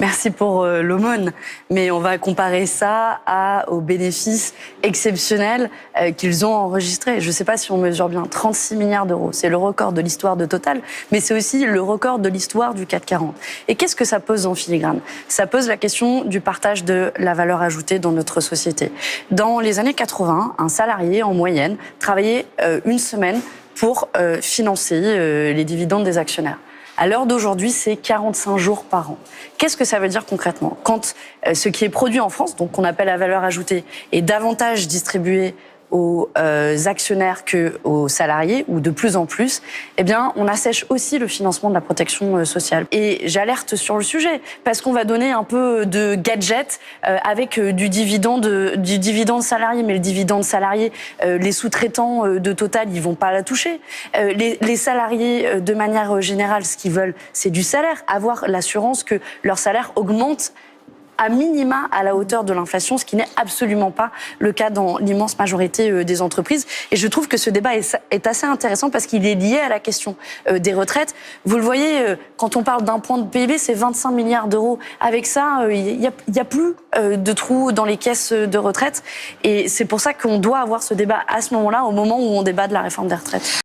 Merci pour l'aumône, mais on va comparer ça aux bénéfices exceptionnels qu'ils ont enregistrés. Je ne sais pas si on mesure bien, 36 milliards d'euros. C'est le record de l'histoire de Total, mais c'est aussi le record de l'histoire du CAC 40. Et qu'est-ce que ça pose en filigrane? Ça pose la question du partage de la valeur ajoutée dans notre société. Dans les années 80, un salarié, en moyenne, travaillait une semaine pour financer les dividendes des actionnaires. À l'heure d'aujourd'hui, c'est 45 jours par an. Qu'est-ce que ça veut dire concrètement? Quand ce qui est produit en France, donc qu'on appelle la valeur ajoutée, est davantage distribué aux actionnaires qu'aux salariés, ou de plus en plus, eh bien, on assèche aussi le financement de la protection sociale. Et j'alerte sur le sujet, parce qu'on va donner un peu de gadget avec du dividende salarié. Mais le dividende salarié, les sous-traitants de Total, ils vont pas la toucher. Les salariés, de manière générale, ce qu'ils veulent, c'est du salaire, avoir l'assurance que leur salaire augmente à minima à la hauteur de l'inflation, ce qui n'est absolument pas le cas dans l'immense majorité des entreprises. Et je trouve que ce débat est assez intéressant parce qu'il est lié à la question des retraites. Vous le voyez, quand on parle d'un point de PIB, c'est 25 milliards d'euros. Avec ça, il y a plus de trous dans les caisses de retraite. Et c'est pour ça qu'on doit avoir ce débat à ce moment-là, au moment où on débat de la réforme des retraites.